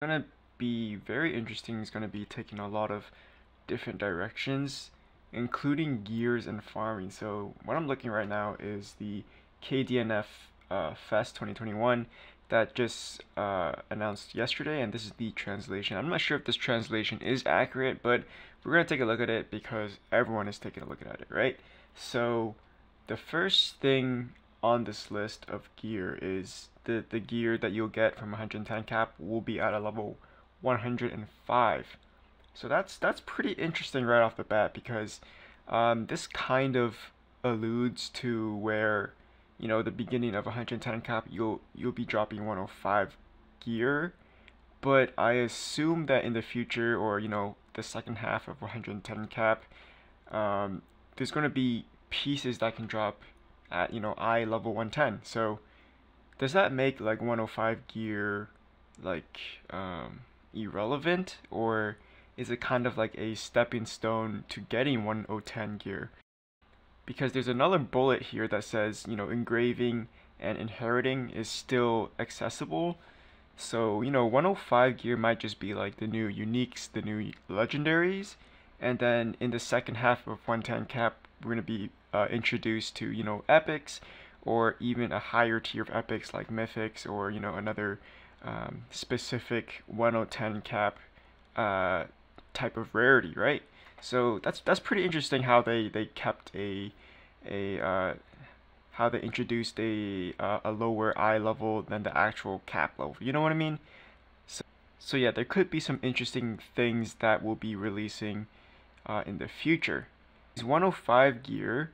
Gonna be very interesting. It's gonna be taking a lot of different directions, including gears and farming. So what I'm looking right now is the KDNF Fest 2021 that just announced yesterday, and this is the translation. I'm not sure if this translation is accurate, but we're gonna take a look at it because everyone is taking a look at it, right? So the first thing on this list of gear is the gear that you'll get from 110 cap will be at a level 105. So that's pretty interesting right off the bat because this kind of alludes to where the beginning of 110 cap you'll be dropping 105 gear, but I assume that in the future or the second half of 110 cap, there's going to be pieces that can drop at I level 110. So does that make like 105 gear like irrelevant, or is it kind of like a stepping stone to getting 1010 gear? Because there's another bullet here that says engraving and inheriting is still accessible. So 105 gear might just be like the new uniques, the new legendaries, and then in the second half of 110 cap we're going to be introduced to epics, or even a higher tier of epics like mythics, or another specific 1010 cap type of rarity, right? So that's pretty interesting how they kept a how they introduced a lower eye level than the actual cap level. You know what I mean? So yeah, there could be some interesting things that will be releasing in the future. Is 105 gear,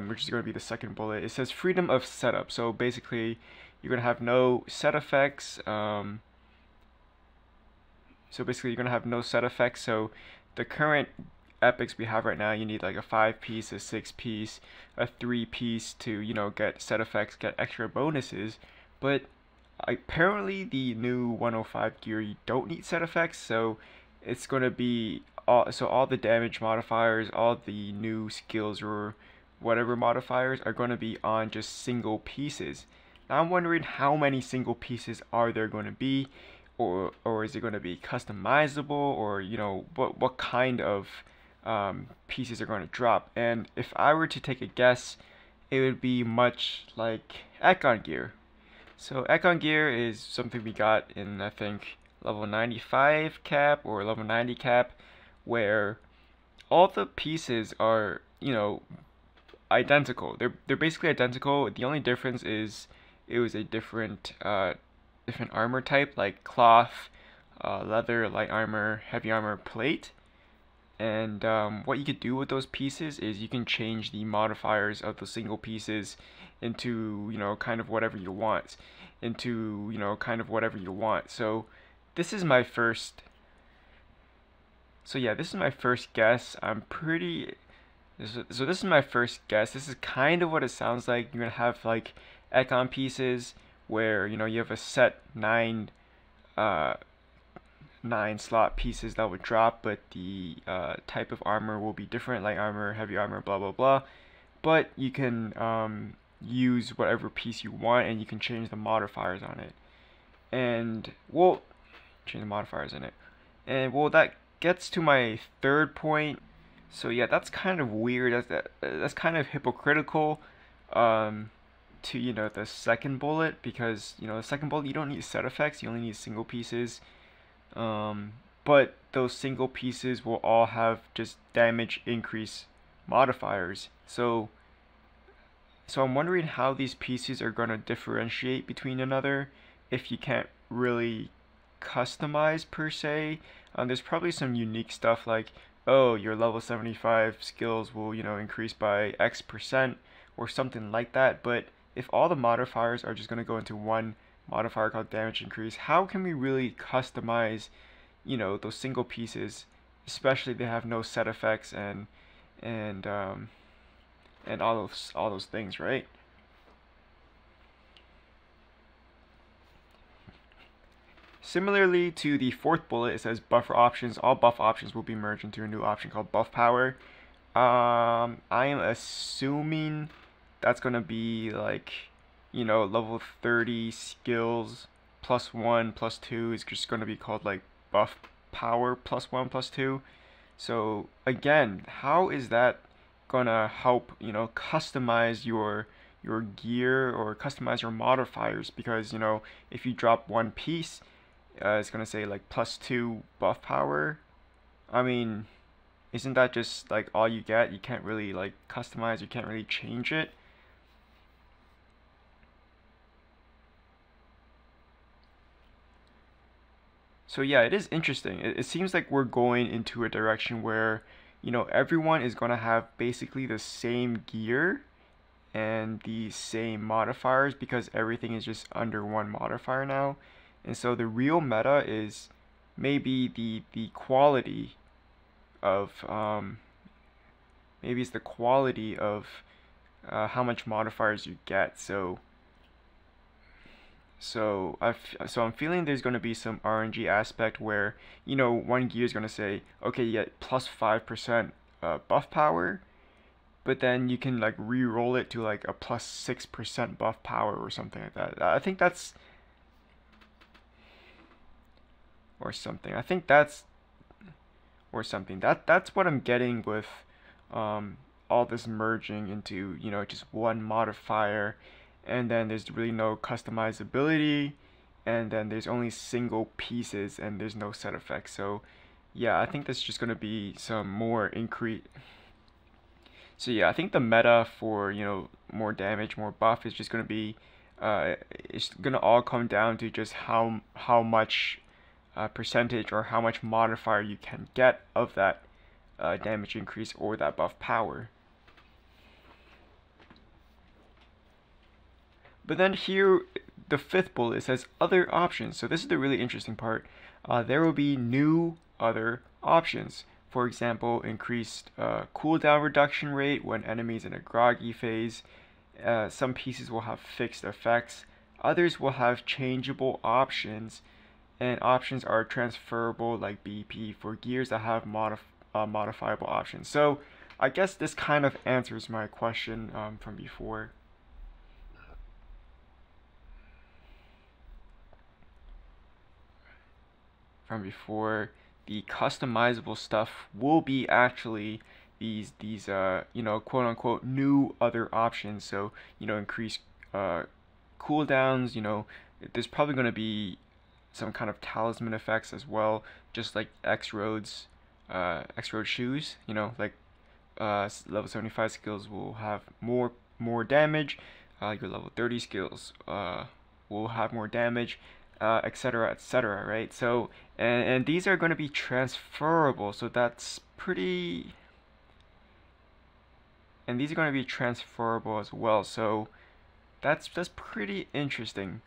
which is going to be the second bullet. It says freedom of setup. So basically, you're going to have no set effects. So basically, you're going to have no set effects. So the current epics we have right now, you need like a 5-piece, a 6-piece, a 3-piece to get set effects, get extra bonuses. But apparently, the new 105 gear you don't need set effects. So it's going to be all the damage modifiers, all the new skills or whatever modifiers are going to be on just single pieces. Now I'm wondering how many single pieces are there going to be, or is it going to be customizable, or what kind of pieces are going to drop. And if I were to take a guess, it would be much like Econ gear. So Econ gear is something we got in, I think, level 95 cap or level 90 cap, where all the pieces are, identical. They're basically identical. The only difference is it was a different armor type, like cloth, leather, light armor, heavy armor, plate. And what you could do with those pieces is you can change the modifiers of the single pieces into kind of whatever you want, So this is my first. So yeah, this is my first guess. I'm pretty. So this is my first guess. This is kind of what it sounds like. You're gonna have like econ pieces where you have a set uh, 9 slot pieces that would drop, but the type of armor will be different, light armor, heavy armor, blah blah blah. But you can use whatever piece you want, and you can change the modifiers on it. And well, change the modifiers in it. And well, that gets to my third point. So yeah, that's kind of weird. That's kind of hypocritical to the second bullet, because the second bullet you don't need set effects, you only need single pieces. But those single pieces will all have just damage increase modifiers. So I'm wondering how these pieces are going to differentiate between another if you can't really customize per se. There's probably some unique stuff like, oh, your level 75 skills will, increase by X% or something like that. But if all the modifiers are just going to go into one modifier called damage increase, how can we really customize, those single pieces, especially if they have no set effects and and all those things, right? Similarly to the fourth bullet, it says buffer options. All buff options will be merged into a new option called buff power. I am assuming that's gonna be like, level 30 skills +1, +2 is just going to be called like buff power +1, +2. So again, how is that gonna help, you know, customize your gear or customize your modifiers? Because, you know, if you drop one piece, it's gonna say like +2 buff power. I mean, isn't that just like all you get? You can't really like customize, you can't really change it. So yeah, it is interesting. It seems like we're going into a direction where, you know, everyone is gonna have basically the same gear and the same modifiers because everything is just under one modifier now. And so the real meta is maybe the quality of maybe it's the quality of how much modifiers you get. So I'm feeling there's going to be some RNG aspect where, you know, one gear is going to say, okay, you get +5% buff power, but then you can like re-roll it to like a +6% buff power or something like that. I think that's or something. I think that's or something. That's what I'm getting with all this merging into, you know, just one modifier, and then there's really no customizability, and then there's only single pieces and there's no set effects. So yeah, I think that's just gonna be some more increase. So yeah, I think the meta for, you know, more damage, more buff is just gonna be it's gonna all come down to just how much percentage or how much modifier you can get of that damage increase or that buff power. But then here, the fifth bullet says other options. So this is the really interesting part. There will be new other options. For example, increased cooldown reduction rate when enemies in a groggy phase. Some pieces will have fixed effects. Others will have changeable options. And options are transferable like BP for gears that have modifiable options. So I guess this kind of answers my question from before. The customizable stuff will be actually these you know, quote unquote new other options. So, you know, increase cooldowns. You know, there's probably going to be some kind of talisman effects as well, just like X-Road shoes. You know, like level 75 skills will have more damage. Your level 30 skills will have more damage, etc., etc., right? So and these are going to be transferable, so that's pretty, and these are going to be transferable as well, so that's pretty interesting.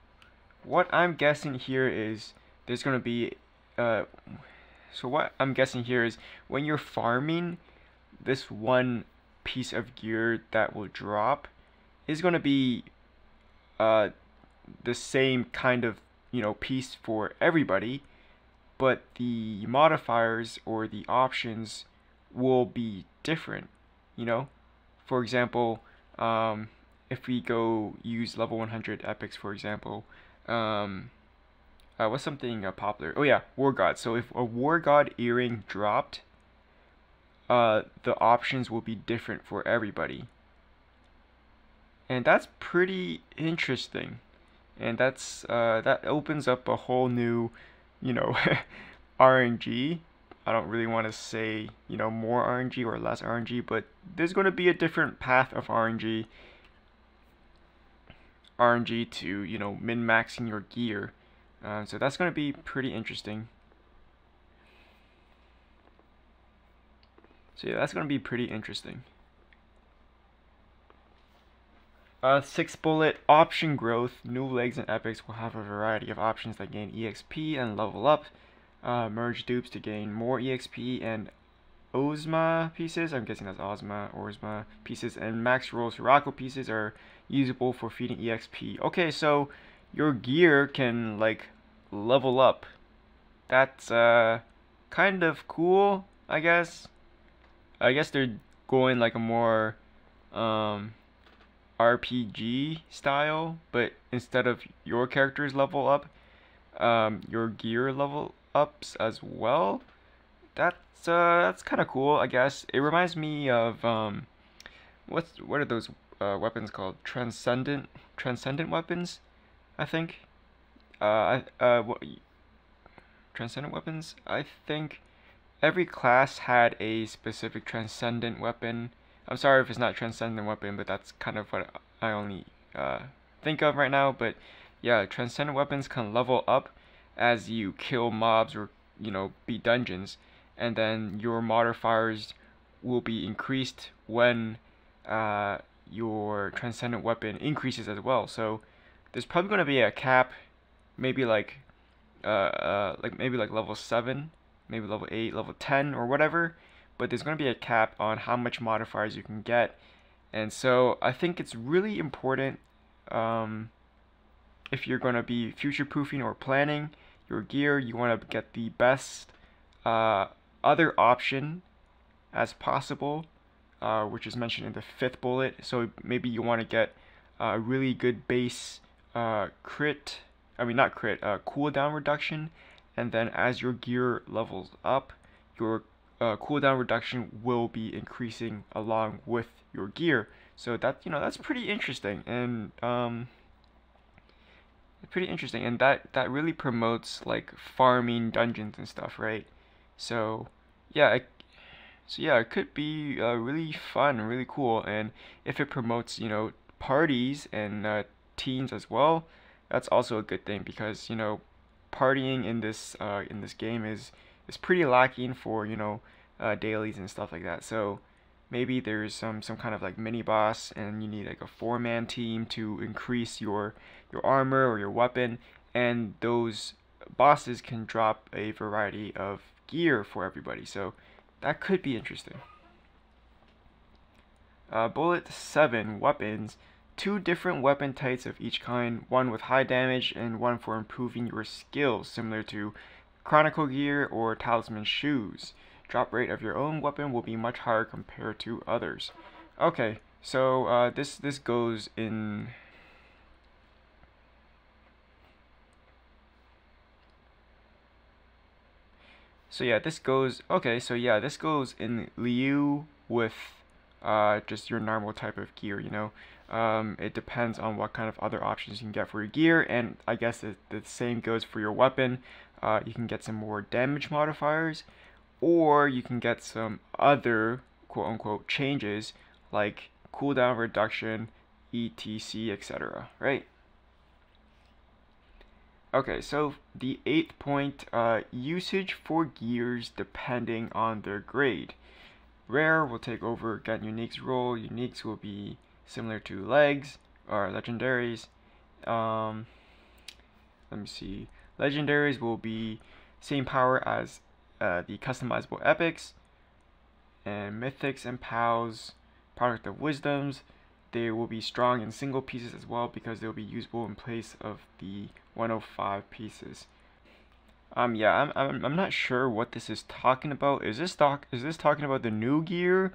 What I'm guessing here is there's going to be so what I'm guessing here is when you're farming, this one piece of gear that will drop is going to be the same kind of, you know, piece for everybody, but the modifiers or the options will be different. You know, for example, if we go use level 100 epics, for example, what's something popular? Oh yeah, War God. So if a War God earring dropped, the options will be different for everybody, and that's pretty interesting. And that opens up a whole new, you know, RNG. I don't really want to say, you know, more RNG or less RNG, but there's going to be a different path of RNG to, you know, min-maxing your gear. So that's going to be pretty interesting. So yeah, that's going to be pretty interesting. Sixth bullet, option growth. New legs and epics will have a variety of options that gain EXP and level up. Merge dupes to gain more EXP and Ozma pieces. I'm guessing that's Ozma pieces. And max roll Sirocco pieces are usable for feeding EXP. Okay, so your gear can like level up. That's kind of cool, I guess. I guess they're going like a more RPG style, but instead of your character's level up, your gear level ups as well. That's kind of cool, I guess. It reminds me of what are those weapons called? Transcendent weapons, I think. What transcendent weapons? I think every class had a specific transcendent weapon. I'm sorry if it's not transcendent weapon, but that's kind of what I only think of right now. But yeah, transcendent weapons can level up as you kill mobs or beat dungeons, and then your modifiers will be increased when your transcendent weapon increases as well. So there's probably going to be a cap, maybe maybe like level 7, maybe level 8, level 10 or whatever, but there's going to be a cap on how much modifiers you can get. And so I think it's really important, if you're going to be future proofing or planning your gear, you want to get the best other option as possible, which is mentioned in the 5th bullet. So maybe you want to get a really good base cooldown reduction, and then as your gear levels up, your cooldown reduction will be increasing along with your gear. So that's pretty interesting, and that really promotes like farming dungeons and stuff, right? So yeah, it could be really fun, really cool, and if it promotes parties and teens as well, that's also a good thing, because partying in this game is pretty lacking for dailies and stuff like that. So maybe there's some kind of like mini boss, and you need like a 4-man team to increase your armor or your weapon, and those bosses can drop a variety of gear for everybody. So that could be interesting. Bullet 7, weapons. 2 different weapon types of each kind, one with high damage and one for improving your skills, similar to Chronicle gear or Talisman shoes. Drop rate of your own weapon will be much higher compared to others. Okay, so this goes in. So yeah, this goes in Liu with just your normal type of gear. It depends on what kind of other options you can get for your gear, and I guess the same goes for your weapon. You can get some more damage modifiers, or you can get some other quote-unquote changes like cooldown reduction, etc, etc, right? Okay, so the 8th point, usage for gears depending on their grade. Rare will take over Get Unique's role. Uniques will be similar to legs or legendaries. Let me see. Legendaries will be same power as the customizable epics, and mythics and pals, product of wisdoms. They will be strong in single pieces as well, because they'll be usable in place of the 105 pieces. Yeah, I'm not sure what this is talking about. Is this talking about the new gear,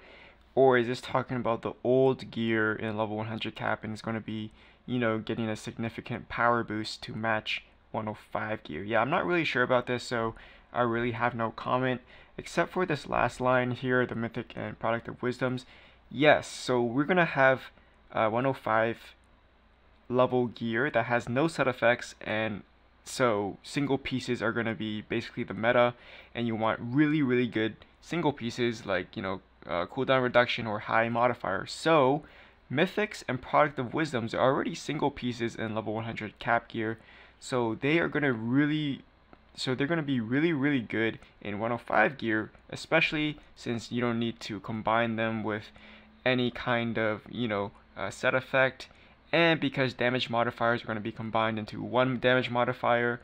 or is this talking about the old gear in level 100 cap, and it's going to be, getting a significant power boost to match 105 gear? Yeah, I'm not really sure about this, so I really have no comment, except for this last line here, the mythic and product of wisdoms. Yes, so we're going to have 105 level gear that has no set effects, and so single pieces are going to be basically the meta, and you want really good single pieces like cooldown reduction or high modifier. So mythics and product of wisdoms are already single pieces in level 100 cap gear, so they're going to be really good in 105 gear, especially since you don't need to combine them with any kind of set effect, and because damage modifiers are going to be combined into one damage modifier.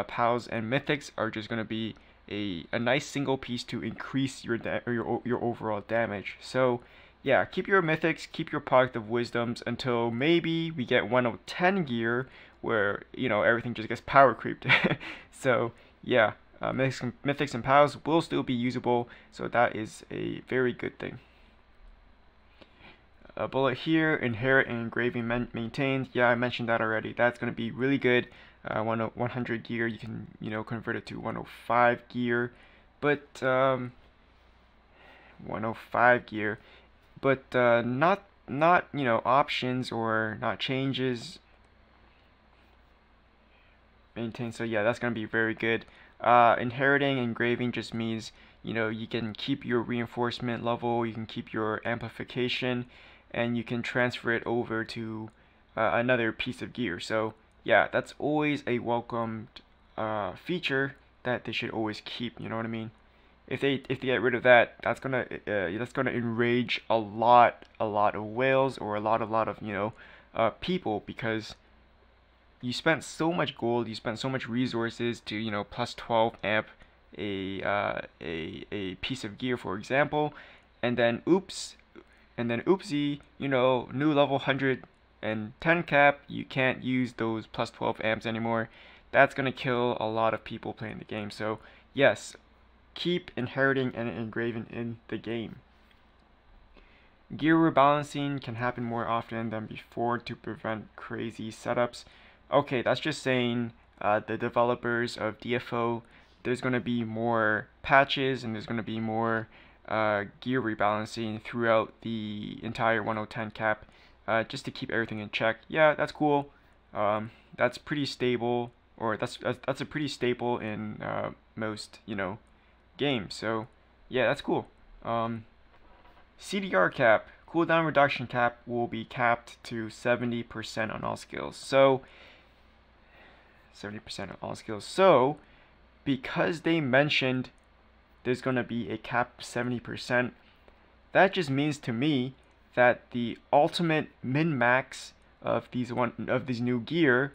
Pals and mythics are just going to be a nice single piece to increase your overall damage. So yeah, keep your mythics, keep your product of wisdoms until maybe we get 110 gear, where everything just gets power creeped. So yeah, mythics and pals will still be usable, so that is a very good thing. Bullet here, inherit and engraving maintained. Yeah, I mentioned that already. That's going to be really good. 100 gear, you can, convert it to 105 gear, but 105 gear, but not options or not changes maintained. So yeah, that's gonna be very good. Inheriting engraving just means you can keep your reinforcement level, you can keep your amplification, and you can transfer it over to another piece of gear. So yeah, that's always a welcomed feature that they should always keep. You know what I mean? If they get rid of that, that's gonna enrage a lot of whales, or a lot of people, because you spent so much gold, you spent so much resources to plus 12 amp a piece of gear, for example, and then oopsie, new level 110 cap, you can't use those plus 12 amps anymore. That's gonna kill a lot of people playing the game. So yes, keep inheriting and engraving in the game. Gear rebalancing can happen more often than before to prevent crazy setups. Okay, that's just saying the developers of DFO, there's going to be more patches and there's going to be more gear rebalancing throughout the entire 1010 cap, just to keep everything in check. Yeah, that's cool. That's pretty stable, or that's a pretty staple in most games. So yeah, that's cool. CDR cap, cooldown reduction cap, will be capped to 70% on all skills. So 70% on all skills. So because they mentioned there's going to be a cap of 70%, that just means to me that the ultimate min-max of these new gear,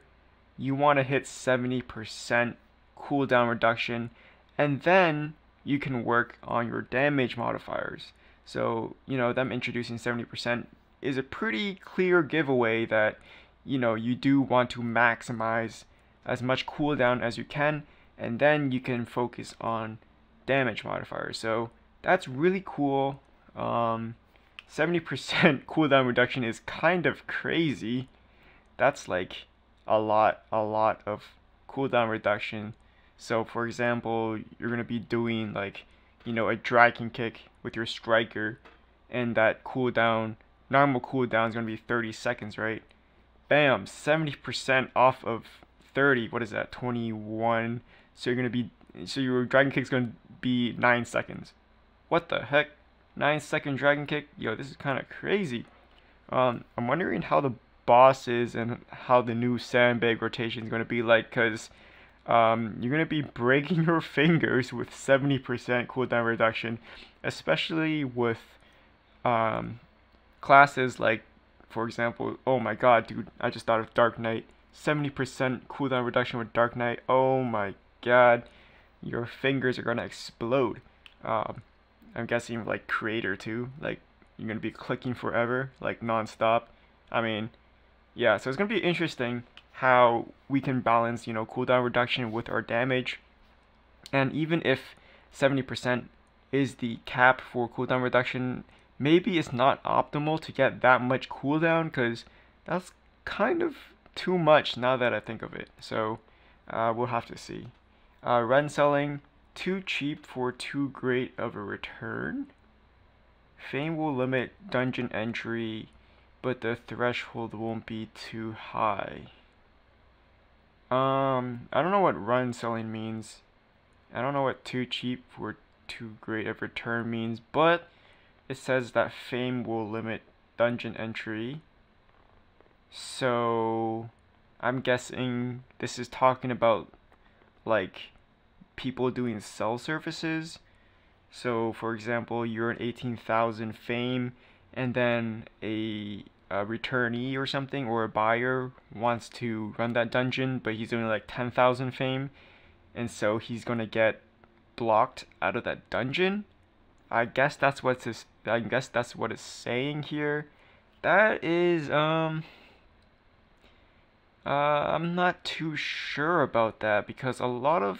you want to hit 70% cooldown reduction, and then you can work on your damage modifiers. So them introducing 70% is a pretty clear giveaway that you do want to maximize as much cooldown as you can, and then you can focus on damage modifiers. So that's really cool. 70% cooldown reduction is kind of crazy. That's like a lot of cooldown reduction. So for example, you're gonna be doing like a dragon kick with your striker, and that normal cooldown is gonna be 30 seconds, right? Bam, 70% off of 30. What is that? 21. So your dragon kick's gonna be 9 seconds. What the heck? 9-second dragon kick? Yo, this is kind of crazy. I'm wondering how the bosses and how the new sandbag rotation is gonna be like, cause you're gonna be breaking your fingers with 70% cooldown reduction, especially with classes like, for example, oh my god, dude, I just thought of Dark Knight. 70% cooldown reduction with Dark Knight. Oh my god, your fingers are gonna explode. I'm guessing like Creator too, like you're gonna be clicking forever, like non-stop. I mean, yeah, so it's gonna be interesting how we can balance cooldown reduction with our damage. And even if 70% is the cap for cooldown reduction, maybe it's not optimal to get that much cooldown, because that's kind of too much now that I think of it. So we'll have to see. Run selling, too cheap for too great of a return. Fame will limit dungeon entry, but the threshold won't be too high. I don't know what run selling means. I don't know what too cheap for too great of a return means, but it says that fame will limit dungeon entry. So I'm guessing this is talking about like people doing sell services. So for example, you're an 18,000 fame, and then a returnee or something, or a buyer wants to run that dungeon, but he's doing like 10,000 fame, and so he's gonna get blocked out of that dungeon. I guess that's what it's saying here. That is I'm not too sure about that, because a lot of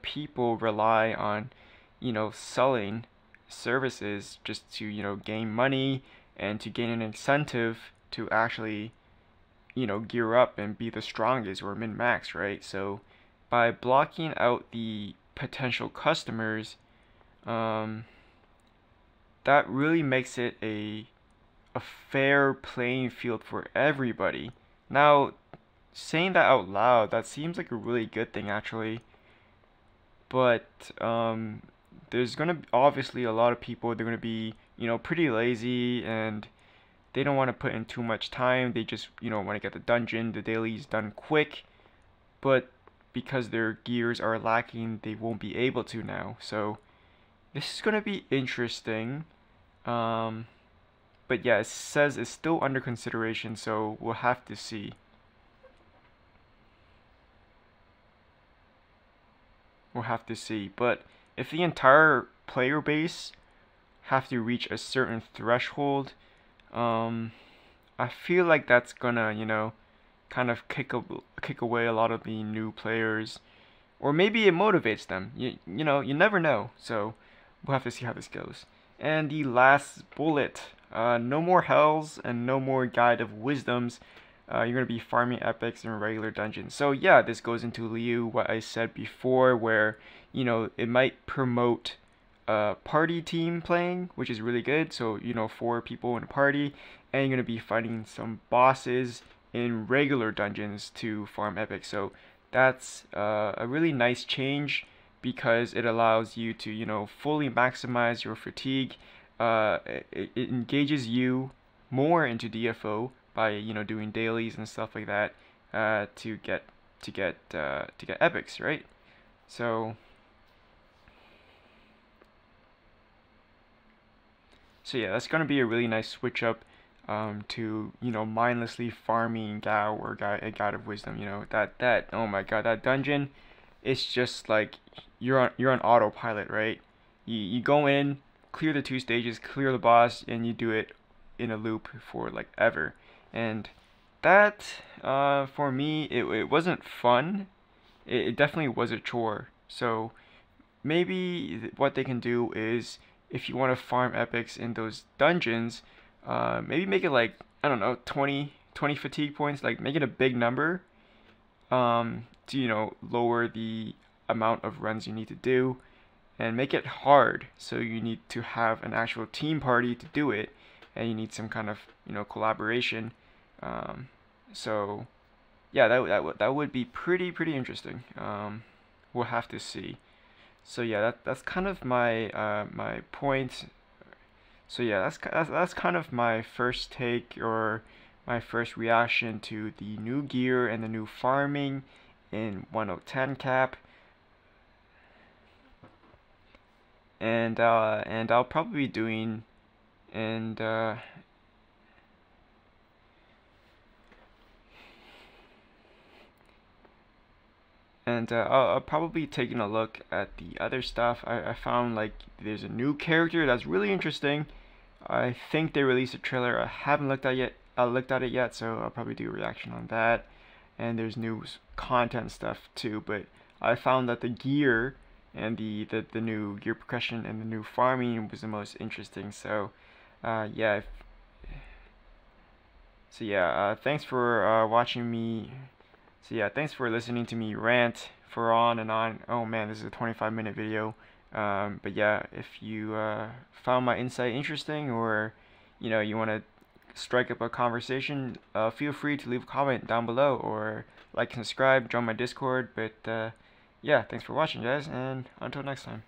people rely on selling services just to gain money and to gain an incentive to actually gear up and be the strongest or min max, right? So by blocking out the potential customers, um, that really makes it a fair playing field for everybody. Now, saying that out loud, that seems like a really good thing actually, but there's gonna be obviously a lot of people. They're gonna be pretty lazy and they don't want to put in too much time. They just want to get the dungeon, the dailies done quick, but because their gears are lacking, they won't be able to now. So this is gonna be interesting. Um, but yeah, it says it's still under consideration, so we'll have to see. We'll have to see. But if the entire player base have to reach a certain threshold, um, I feel like that's gonna, kind of kick away a lot of the new players, or maybe it motivates them. You never know. So we'll have to see how this goes. And the last bullet, no more hells and no more guide of wisdoms. You're gonna be farming epics in regular dungeons. So yeah, this goes into Liu, what I said before, where it might promote party team playing, which is really good. So 4 people in a party, and you're gonna be fighting some bosses in regular dungeons to farm epics. So that's a really nice change because it allows you to fully maximize your fatigue. It engages you more into DFO by doing dailies and stuff like that to get epics, right? So yeah, that's gonna be a really nice switch up to mindlessly farming Gao or a God of Wisdom. That oh my God, that dungeon, it's just like you're on autopilot, right? You go in, clear the 2 stages, clear the boss, and you do it in a loop for like ever. And that for me, it wasn't fun. It definitely was a chore. So maybe what they can do is, if you want to farm epics in those dungeons, maybe make it like, I don't know, 20 fatigue points, like make it a big number, to lower the amount of runs you need to do, and make it hard, so you need to have an actual team party to do it, and you need some kind of collaboration. So yeah, that would be pretty interesting. We'll have to see. So yeah, that's kind of my my point. So yeah, that's kind of my first take, or my first reaction to the new gear and the new farming in 1010 cap. And I'll probably be doing and I'll probably be taking a look at the other stuff. I found like there's a new character that's really interesting. I think they released a trailer. I haven't looked at it yet, so I'll probably do a reaction on that. And there's new content stuff too, but I found that the gear and the new gear progression and the new farming was the most interesting. So yeah. So yeah, thanks for watching me. So yeah, thanks for listening to me rant for on and on. Oh man, this is a 25-minute video. But yeah, if you found my insight interesting, or you want to strike up a conversation, feel free to leave a comment down below, or like and subscribe, join my Discord. But yeah, thanks for watching, guys, and until next time.